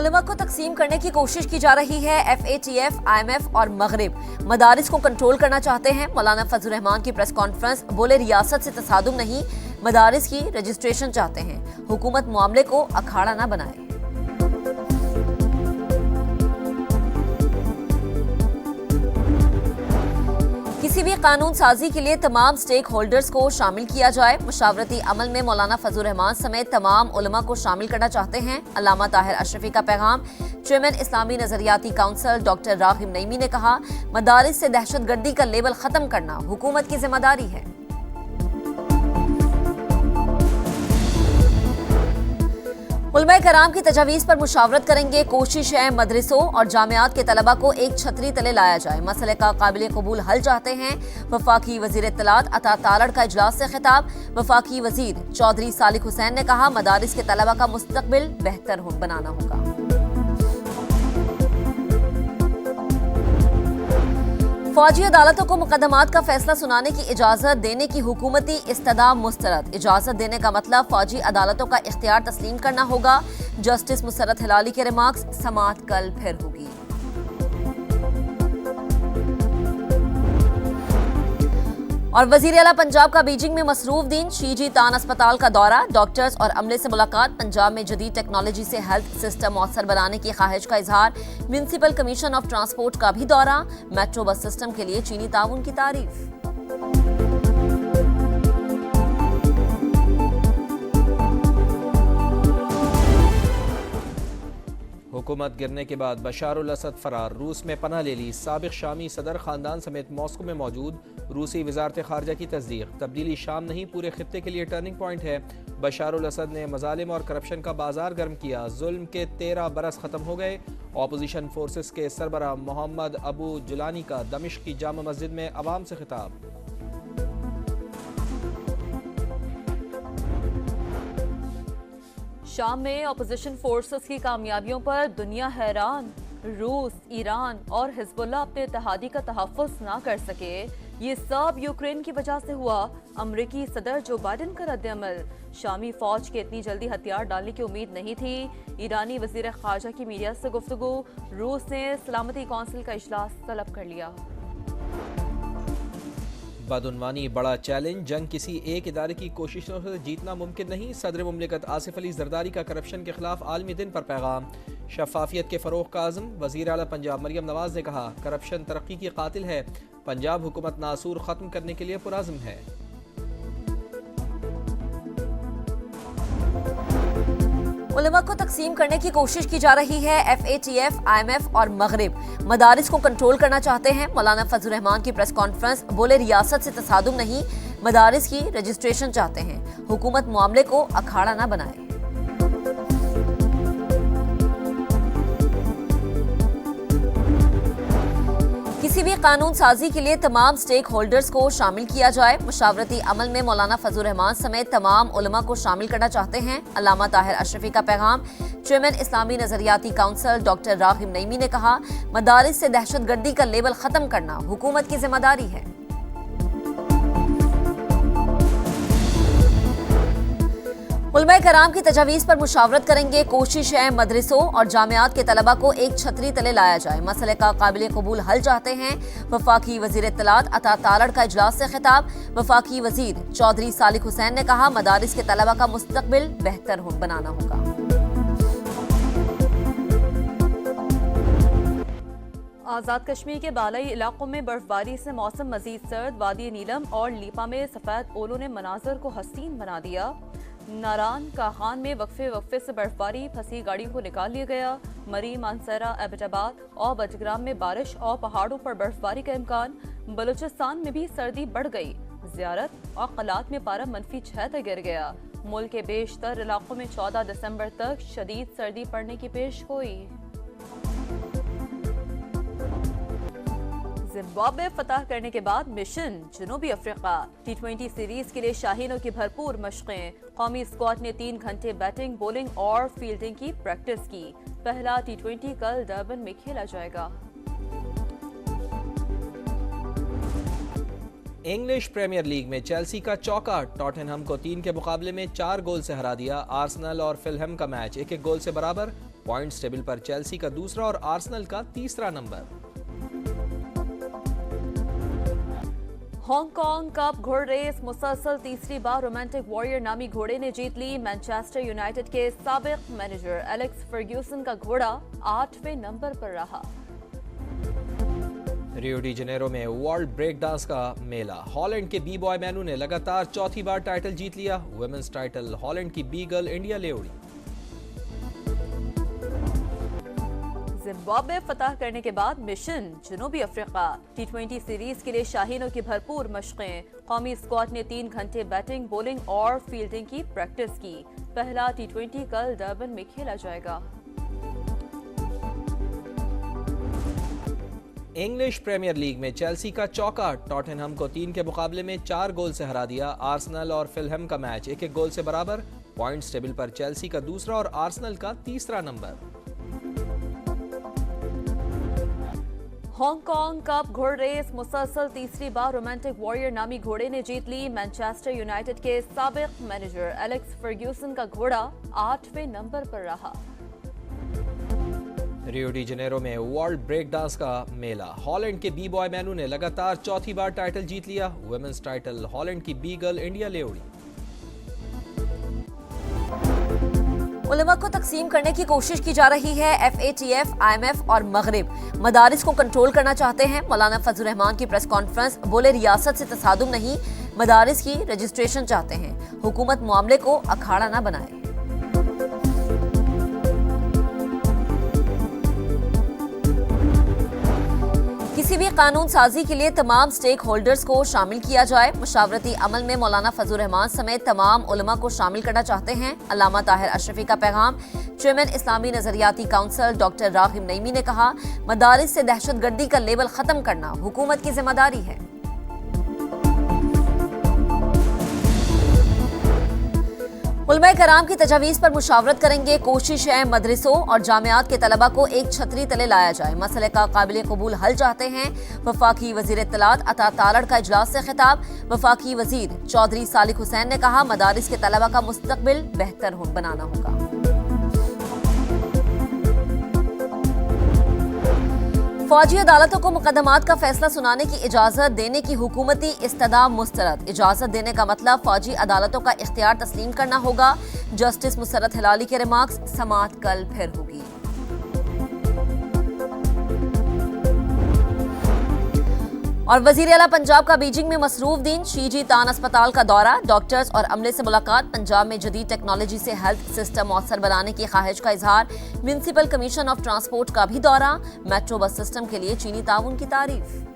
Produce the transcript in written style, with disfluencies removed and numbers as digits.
उलमा को तकसीम करने की कोशिश की जा रही है। FATF, IMF और मगरिब मदारिस को कंट्रोल करना चाहते हैं। मौलाना फजल रहमान की प्रेस कॉन्फ्रेंस, बोले रियासत से तसादुम नहीं, मदारिस की रजिस्ट्रेशन चाहते हैं। हुकूमत मामले को अखाड़ा न बनाए। किसी भी कानून साजी के लिए तमाम स्टेक होल्डर्स को शामिल किया जाए। मुशावरती अमल में मौलाना फजल रहमान समेत तमाम उलमा को शामिल करना चाहते हैं। अल्लामा ताहिर अशरफी का पैगाम। चेयरमैन इस्लामी नजरियाती काउंसिल डॉक्टर रागिब नईमी ने कहा, मदारिस से दहशतगर्दी का लेबल खत्म करना हुकूमत की जिम्मेदारी है। उलमा कराम की तजावीज़ पर मुशावरत करेंगे। कोशिश है मदरसों और जामियात के तलबा को एक छतरी तले लाया जाए। मसले का काबिल कबूल हल चाहते हैं। वफाकी वजीर इत्तलात अता तालड़ का इजलास से खिताब। वफाकी वजीर चौधरी सालिक हुसैन ने कहा, मदारिस के तलबा का मुस्तकबिल बेहतर बनाना होगा। फौजी अदालतों को मुकदमात का फैसला सुनाने की इजाजत देने की हुकूमती इस्तदा मुस्तरद। इजाजत देने का मतलब फौजी अदालतों का इख्तियार तस्लीम करना होगा। जस्टिस मुसर्रत हिलाली के रिमार्क्स। समाअत कल फिर होगी। और वजीर आला पंजाब का बीजिंग में मसरूफ दिन। शीजी तान अस्पताल का दौरा, डॉक्टर्स और अमले से मुलाकात। पंजाब में जदीद टेक्नोलॉजी से हेल्थ सिस्टम मौसर बनाने की ख्वाहिश का इजहार। म्यूनिसिपल कमीशन ऑफ ट्रांसपोर्ट का भी दौरा। मेट्रो बस सिस्टम के लिए चीनी ताउन की तारीफ। हुकूमत गिरने के बाद बशार अल असद फरार, रूस में पनाह ले ली। साबिक शामी सदर खानदान समेत मॉस्को में मौजूद। रूसी वजारत खारजा की तस्दीक, तब्दीली शाम नहीं पूरे खित्ते के लिए टर्निंग पॉइंट है। बशार अल असद ने मजालिम और करप्शन का बाजार गर्म किया। जुल्म के 13 बरस खत्म हो गए। ऑपोजिशन फोर्सेस के सरबरा मोहम्मद अबू जुलानी का दमिश्क की जामा मस्जिद में अवाम से खिताब। शाम में ऑपोजिशन फोर्सेस की कामयाबियों पर दुनिया हैरान। रूस, ईरान और हिजबुल्लाह अपने इत्तेहादी का तहफ़्फ़ुज़ ना कर सके। ये सब यूक्रेन की वजह से हुआ। अमरीकी सदर जो बाइडन का रद्द-ए-अमल। शामी फौज के इतनी जल्दी हथियार डालने की उम्मीद नहीं थी। ईरानी वज़ीर ख़ारजा की मीडिया से गुफ्तगू। रूस ने सलामती कौंसिल का इजलास तलब कर लिया। बदउनवानी बड़ा चैलेंज, जंग किसी एक इदारे की कोशिशों से जीतना मुमकिन नहीं। सदर मुमलिकत आसिफ अली जरदारी का करप्शन के खिलाफ आलमी दिन पर पैगाम। शफाफियत के फ़रोग़ का आज़म। वज़ीर आला पंजाब मरियम नवाज ने कहा, करप्शन तरक्की की कातिल है। पंजाब हुकूमत नासूर ख़त्म करने के लिए पुराज़्म है। उलमा को तकसीम करने की कोशिश की जा रही है। FATF, IMF और मगरिब मदारिस को कंट्रोल करना चाहते हैं। मौलाना फजल रहमान की प्रेस कॉन्फ्रेंस, बोले रियासत से तसादुम नहीं, मदारिस की रजिस्ट्रेशन चाहते हैं। हुकूमत मामले को अखाड़ा न बनाए। किसी भी कानून साजी के लिए तमाम स्टेक होल्डर्स को शामिल किया जाए। मुशावरती अमल में मौलाना फजल रहमान समेत तमाम उलमा को शामिल करना चाहते हैं। अल्लामा ताहिर अशरफी का पैगाम। चेयरमैन इस्लामी नजरियाती काउंसिल डॉक्टर रागिब नईमी ने कहा, मदारिस से दहशतगर्दी का लेबल खत्म करना हुकूमत की जिम्मेदारी है। उलमा कराम की तजावीज़ पर मुशावरत करेंगे। कोशिश है मदरसों और जामियात के तलबा को एक छतरी तले लाया जाए। मसले का काबिल कबूल हल चाहते हैं। वफाकी वजीर इत्तलात अता तालड़ का इजलास से खिताब। वफाकी वजीर चौधरी सालिक हुसैन ने कहा, मदारिस के तलबा का मुस्तकबिल बेहतर बनाना होगा। आज़ाद कश्मीर के बालाई इलाकों में बर्फबारी से मौसम मजीद सर्द। वादी नीलम और लीपा में सफेद ओलों ने मनाजर को हसीन बना दिया। नारान काखान में वक्फे से बर्फबारी, फंसी गाड़ियों को निकाल लिया गया। मरी, मानसरा, एबटाबाद और बजग्राम में बारिश और पहाड़ों पर बर्फबारी का इम्कान। बलूचिस्तान में भी सर्दी बढ़ गई। ज़ियारत और क़लात में पारा -6 तक गिर गया। मुल्क के बेशतर इलाकों में 14 दिसंबर तक शदीद सर्दी पड़ने की पेशगोई। जिम्बाब्वे फतह करने के बाद मिशन जनूबी अफ्रीका। T20 सीरीज के लिए शाहीनों की भरपूर मशक़ें। कौमी स्क्वाड ने 3 घंटे बैटिंग, बॉलिंग और फील्डिंग की प्रैक्टिस की। पहला T20 कल डरबन में खेला जाएगा। इंग्लिश प्रीमियर लीग में चेल्सी का चौका, टॉटनहम को 3 के मुकाबले में 4 गोल से हरा दिया। आर्सेनल और फिलहम का मैच 1-1 गोल से बराबर। पॉइंट्स टेबल पर चेल्सी का दूसरा और आर्सेनल का तीसरा नंबर। हांगकांग कप घोड़ रेस मुसलसल तीसरी बार रोमांटिक वॉरियर नामी घोड़े ने जीत ली। मैनचेस्टर यूनाइटेड के साबिक मैनेजर एलेक्स फर्ग्यूसन का घोड़ा 8वें नंबर पर रहा। रियो डी जेनेरो में वर्ल्ड ब्रेक डांस का मेला। हॉलैंड के बी बॉय मैनू ने लगातार चौथी बार टाइटल जीत लिया। वुमेन्स टाइटल हॉलैंड की बी गर्ल इंडिया ले उड़ी। जिम्बाब्वे फतह करने के बाद मिशन जनूबी अफ्रीका। T20 सीरीज के लिए शाहीनों की भरपूर मशकें। कौमी स्क्वाड ने 3 घंटे बैटिंग, बॉलिंग और फील्डिंग की प्रैक्टिस की। पहला T20 कल डरबन में खेला जाएगा। इंग्लिश प्रीमियर लीग में चेल्सी का चौका टॉटनहम को 3 के मुकाबले में 4 गोल से हरा दिया। आर्सेनल और फिलहम का मैच 1-1 गोल से बराबर। पॉइंट्स टेबल पर चेल्सी का दूसरा और आर्सेनल का तीसरा नंबर। हांगकांग कप घोड़ रेस मुसलसल तीसरी बार रोमांटिक वॉरियर नामी घोड़े ने जीत ली। मैनचेस्टर यूनाइटेड के साबिक मैनेजर एलेक्स फर्ग्यूसन का घोड़ा 8वें नंबर पर रहा। रियो डी जेनेरो में वर्ल्ड ब्रेक डांस का मेला। हॉलैंड के बी बॉय मैनू ने लगातार चौथी बार टाइटल जीत लिया। वुमेन्स टाइटल हॉलैंड की बी गर्ल इंडिया ले उड़ी। उलमा को तकसीम करने की कोशिश की जा रही है। FATF, IMF और मगरिब मदारिस को कंट्रोल करना चाहते हैं। मौलाना फजल रहमान की प्रेस कॉन्फ्रेंस, बोले रियासत से तसादुम नहीं, मदारिस की रजिस्ट्रेशन चाहते हैं। हुकूमत मामले को अखाड़ा ना बनाए। किसी भी कानून साजी के लिए तमाम स्टेक होल्डर्स को शामिल किया जाए। मुशावरती अमल में मौलाना फजल रहमान समेत तमाम उलमा को शामिल करना चाहते हैं। अल्लामा ताहिर अशरफी का पैगाम। चेयरमैन इस्लामी नजरियाती काउंसिल डॉक्टर रागिब नईमी ने कहा, मदारिस से दहशतगर्दी का लेबल खत्म करना हुकूमत की जिम्मेदारी है। उलमा कराम की तजावीज़ पर मुशावरत करेंगे। कोशिश है मदरसों और जामियात के तलबा को एक छतरी तले लाया जाए। मसले का काबिल कबूल हल चाहते हैं। वफाकी वजीर इत्तलात अता तारड़ का इजलास से खिताब। वफाकी वजीर चौधरी सालिक हुसैन ने कहा, मदारिस के तलबा का मुस्तकबिल बेहतर बनाना होगा। फौजी अदालतों को मुकदमात का फैसला सुनाने की इजाजत देने की हुकूमती इस्तदा मुस्तरद। इजाजत देने का मतलब फौजी अदालतों का इख्तियार तस्लीम करना होगा। जस्टिस मुसरत हिलाली के रिमार्क्स। समाअत कल फिर होगी। और वजीर आला पंजाब का बीजिंग में मसरूफ दिन। शीजी तान अस्पताल का दौरा। डॉक्टर्स और अमले से मुलाकात। पंजाब में जदीद टेक्नोलॉजी से हेल्थ सिस्टम मौसर बनाने की ख्वाहिश का इजहार। म्युनिसिपल कमीशन ऑफ ट्रांसपोर्ट का भी दौरा। मेट्रो बस सिस्टम के लिए चीनी ताउन की तारीफ।